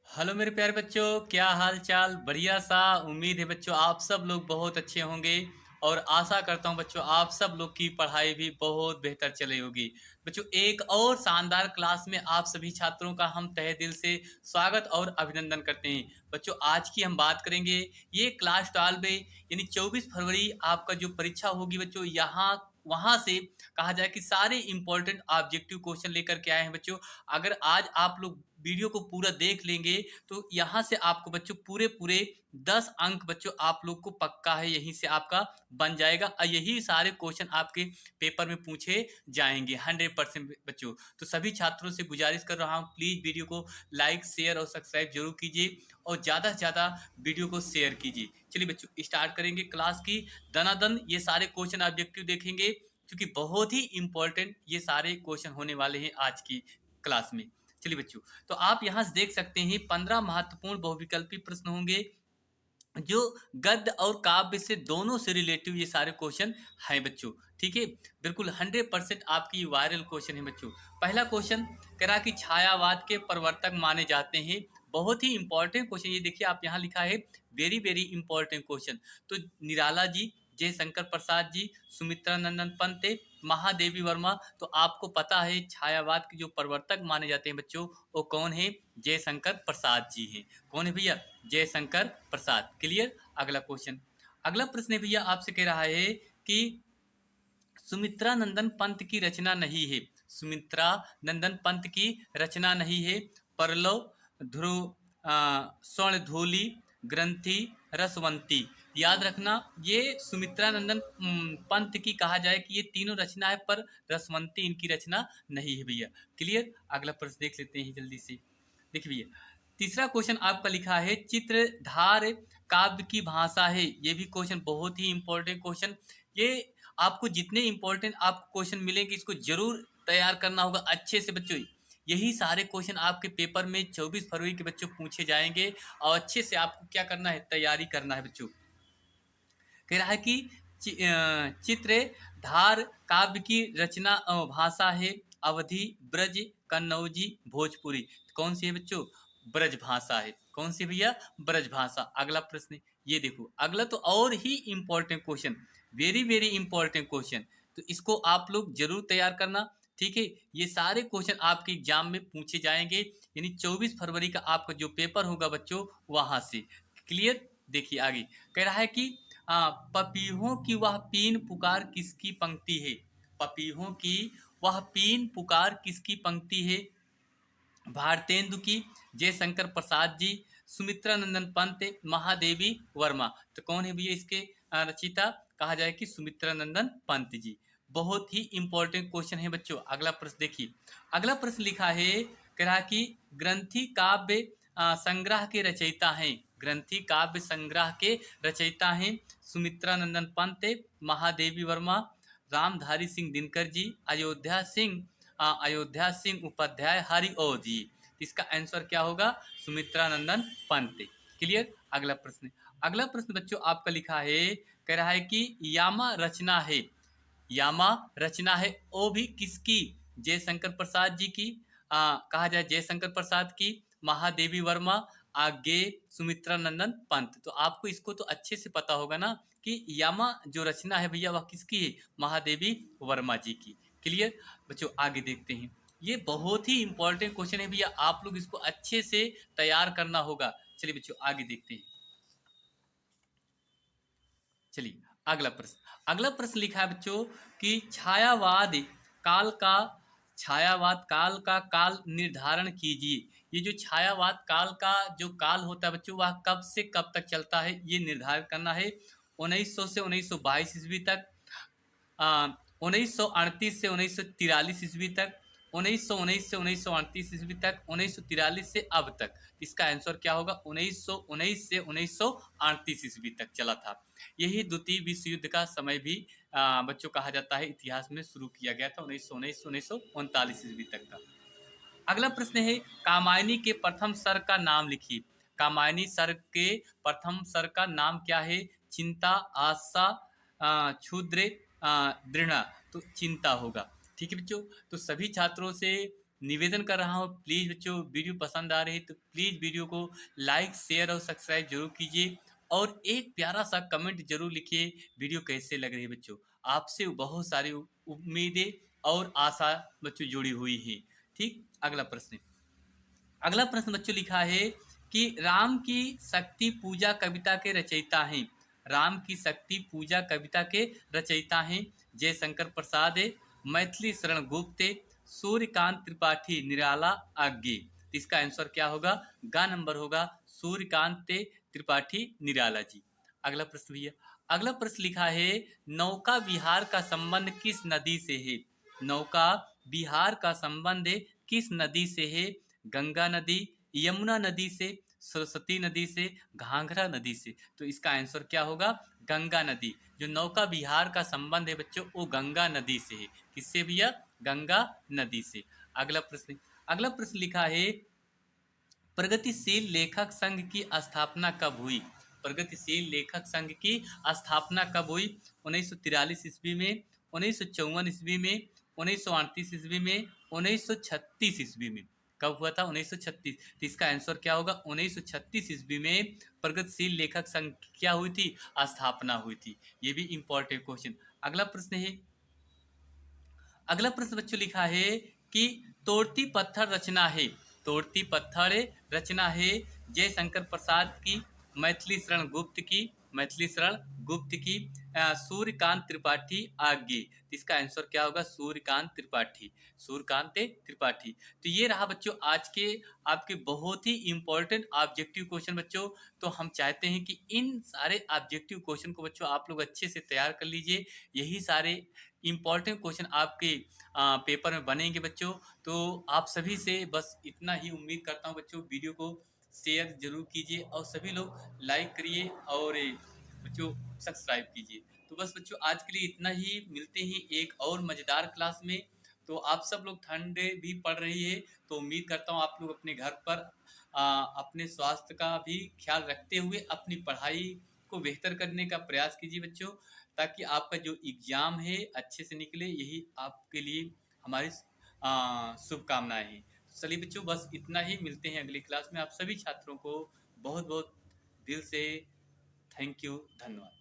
Hello मेरे प्यारे बच्चों, क्या हाल चाल। बढ़िया सा। उम्मीद है बच्चों आप सब लोग बहुत अच्छे होंगे और आशा करता हूँ बच्चों आप सब लोग की पढ़ाई भी बहुत बेहतर चली होगी। बच्चों एक और शानदार क्लास में आप सभी छात्रों का हम तहे दिल से स्वागत और अभिनंदन करते हैं। बच्चों आज की हम बात करेंगे ये क्लास 12 में यानी 24 फरवरी आपका जो परीक्षा होगी बच्चों, यहाँ वहां से कहा जाए कि सारे इंपॉर्टेंट ऑब्जेक्टिव क्वेश्चन लेकर के आए हैं बच्चों। अगर आज आप लोग वीडियो को पूरा देख लेंगे तो यहाँ से आपको बच्चों पूरे पूरे 10 अंक बच्चों आप लोग को पक्का है यहीं से आपका बन जाएगा और यही सारे क्वेश्चन आपके पेपर में पूछे जाएंगे 100% बच्चों। तो सभी छात्रों से गुजारिश कर रहा हूँ प्लीज वीडियो को लाइक शेयर और सब्सक्राइब जरूर कीजिए और ज़्यादा से ज़्यादा वीडियो को शेयर कीजिए। चलिए बच्चों स्टार्ट करेंगे क्लास की। दनादन ये सारे क्वेश्चन ऑब्जेक्टिव देखेंगे क्योंकि बहुत ही इंपॉर्टेंट ये सारे क्वेश्चन होने वाले हैं आज की क्लास में। चलिए बच्चों तो आप यहाँ से देख सकते हैं 15 महत्वपूर्ण बहुविकल्पी प्रश्न होंगे जो गद्य और काव्य से दोनों से रिलेटिव ये सारे क्वेश्चन हैं बच्चों। ठीक है, बिल्कुल 100% आपकी वायरल क्वेश्चन है बच्चों। पहला क्वेश्चन कह रहा कि छायावाद के प्रवर्तक माने जाते हैं। बहुत ही इंपॉर्टेंट क्वेश्चन ये देखिए आप यहाँ लिखा है वेरी वेरी इंपॉर्टेंट क्वेश्चन। तो निराला जी, जयशंकर प्रसाद जी, सुमित्रा नंदन पंत, महादेवी वर्मा। तो आपको पता है छायावाद के जो प्रवर्तक माने जाते हैं बच्चों वो कौन है? जयशंकर प्रसाद जी हैं। कौन है भैया? जयशंकर प्रसाद। क्लियर। अगला क्वेश्चन, अगला प्रश्न है भैया आपसे कह रहा है कि सुमित्रा नंदन पंत की रचना नहीं है। सुमित्रा नंदन पंत की रचना नहीं है। परलव, ध्रुव, स्वर्णधूलि, ग्रंथि, रसवंती। याद रखना ये सुमित्रा नंदन पंत की कहा जाए कि ये तीनों रचना है पर रसवंती इनकी रचना नहीं है भैया। क्लियर। अगला प्रश्न देख लेते हैं जल्दी से। देखिए भैया तीसरा क्वेश्चन आपका लिखा है चित्रधार काव्य की भाषा है। ये भी क्वेश्चन बहुत ही इंपॉर्टेंट क्वेश्चन। ये आपको जितने इंपॉर्टेंट आपको क्वेश्चन मिलेंगे इसको जरूर तैयार करना होगा अच्छे से बच्चों। यही सारे क्वेश्चन आपके पेपर में 24 फरवरी के बच्चों पूछे जाएंगे और अच्छे से आपको क्या करना है, तैयारी करना है बच्चों। कह रहा है कि चित्रधार काव्य की रचना भाषा है अवधी, ब्रज, कन्नौजी, भोजपुरी। कौन सी है बच्चों? ब्रज भाषा है। कौन सी भैया? ब्रज भाषा। अगला प्रश्न ये देखो, अगला तो और ही important question, very very important question. तो इसको आप लोग जरूर तैयार करना। ठीक है, ये सारे क्वेश्चन आपके एग्जाम में पूछे जाएंगे यानी 24 फरवरी का आपका जो पेपर होगा बच्चों वहां से। क्लियर। देखिए आगे कह रहा है कि पपीहों की वह पीन पुकार किसकी पंक्ति है? पपीहों की वह पीन पुकार किसकी पंक्ति है? भारतेंदु की, जयशंकर प्रसाद जी, सुमित्रा नंदन पंत, महादेवी वर्मा। तो कौन है भैया इसके रचिता? कहा जाए कि सुमित्रा नंदन पंत जी। बहुत ही इंपॉर्टेंट क्वेश्चन है बच्चों। अगला प्रश्न देखिए, अगला प्रश्न लिखा है कह रहा कि ग्रंथि काव्य संग्रह के रचयिता हैं। ग्रंथि काव्य संग्रह के रचयिता हैं सुमित्रा नंदन पंत, महादेवी वर्मा, रामधारी सिंह दिनकर जी, अयोध्या सिंह उपाध्याय, हरिओ जी। इसका आंसर क्या होगा? सुमित्रा नंदन पंत। क्लियर। अगला प्रश्न, अगला प्रश्न बच्चों आपका लिखा है कह रहा है कि यामा रचना है। यामा रचना है वो भी किसकी? जयशंकर प्रसाद जी की, कहा जाए जयशंकर प्रसाद की, महादेवी वर्मा, आगे सुमित्रा नंदन पंत। तो आपको इसको तो अच्छे से पता होगा ना कि यामा जो रचना है भैया वह किसकी है? महादेवी वर्मा जी की। क्लियर। बच्चों आगे देखते हैं, ये बहुत ही इंपॉर्टेंट क्वेश्चन है भैया, आप लोग इसको अच्छे से तैयार करना होगा। चलिए बच्चों आगे देखते हैं। चलिए अगला प्रश्न, अगला प्रश्न लिखा है बच्चों कि छायावाद काल का काल निर्धारण कीजिए। ये जो छायावाद काल का जो काल होता है बच्चों वह कब से कब तक चलता है ये निर्धारित करना है। 1900 से 1922 ईस्वी तक, 1938 से 1943 ईस्वी तक, 1919 से 1938 ईस्वी तक, 1943 से अब तक। इसका आंसर क्या होगा? 1919 से 1938 ईस्वी तक चला था। यही द्वितीय विश्व युद्ध का समय भी बच्चों कहा जाता है इतिहास में शुरू किया गया था 1919 से 1939 ईस्वी तक का। अगला प्रश्न है कामायनी के प्रथम सर का नाम लिखिए। कामायनी सर के प्रथम सर का नाम क्या है? चिंता, आशा, क्षुद्र, दृढ़। तो चिंता होगा। ठीक है बच्चों, तो सभी छात्रों से निवेदन कर रहा हूँ, प्लीज़ बच्चों वीडियो पसंद आ रही है तो प्लीज़ वीडियो को लाइक, शेयर और सब्सक्राइब ज़रूर कीजिए और एक प्यारा-सा कमेंट ज़रूर लिखिए, वीडियो कैसे लग रही है बच्चों। आपसे बहुत सारी उम्मीदें और आशा बच्चों जुड़ी हुई हैं। ठीक? अगला प्रश्न बच्चों लिखा है कि राम की शक्ति पूजा कविता के रचयिता हैं। राम की शक्ति पूजा कविता के रचयिता हैं जयशंकर प्रसाद है, मैथिली शरण गुप्त है, सूर्यकांत त्रिपाठी निराला आज्ञे। तो इसका आंसर क्या होगा? गा नंबर होगा सूर्यकांत त्रिपाठी निराला जी। अगला प्रश्न भैया, अगला प्रश्न लिखा है नौका विहार का संबंध किस नदी से है? नौका विहार का संबंध किस नदी से है? गंगा नदी, यमुना नदी से, सरस्वती नदी से, घाघरा नदी से। तो इसका आंसर क्या होगा? गंगा नदी। जो नौका विहार का संबंध है बच्चों वो गंगा नदी से है। किससे भैया? गंगा नदी से। अगला प्रश्न लिखा है प्रगतिशील लेखक संघ की स्थापना कब हुई? प्रगतिशील लेखक संघ की स्थापना कब हुई? 1943 ईस्वी में, 1954 ईस्वी में, 1938 ईस्वी में, 1936 ईस्वी में। कब हुआ था? 1936। तो इसका आंसर क्या होगा? 1936 ईस्वी में प्रगतिशील लेखक संघ क्या हुई थी? स्थापना हुई थी। ये भी इंपॉर्टेंट क्वेश्चन। अगला प्रश्न बच्चों लिखा है कि तोड़ती पत्थर रचना है। तोड़ती पत्थर रचना है जयशंकर प्रसाद की, मैथिली शरण गुप्त की, सूर्यकांत त्रिपाठी आज्ञे। तो इसका आंसर क्या होगा? सूर्यकांत त्रिपाठी। तो ये रहा बच्चों आज के आपके बहुत ही इंपॉर्टेंट ऑब्जेक्टिव क्वेश्चन बच्चों। तो हम चाहते हैं कि इन सारे ऑब्जेक्टिव क्वेश्चन को बच्चों आप लोग अच्छे से तैयार कर लीजिए। यही सारे इंपॉर्टेंट क्वेश्चन आपके पेपर में बनेंगे बच्चों। तो आप सभी से बस इतना ही उम्मीद करता हूँ बच्चों। वीडियो को शेयर जरूर कीजिए और सभी लोग लाइक करिए और बच्चों सब्सक्राइब कीजिए। तो बस बच्चों आज के लिए इतना ही, मिलते हैं एक और मज़ेदार क्लास में। तो आप सब लोग ठंड भी पड़ रही है तो उम्मीद करता हूँ आप लोग अपने घर पर अपने स्वास्थ्य का भी ख्याल रखते हुए अपनी पढ़ाई को बेहतर करने का प्रयास कीजिए बच्चों, ताकि आपका जो एग्ज़ाम है अच्छे से निकले। यही आपके लिए हमारी शुभकामनाएं हैं। चलिए बच्चों बस इतना ही, मिलते हैं अगली क्लास में। आप सभी छात्रों को बहुत बहुत दिल से थैंक यू, धन्यवाद।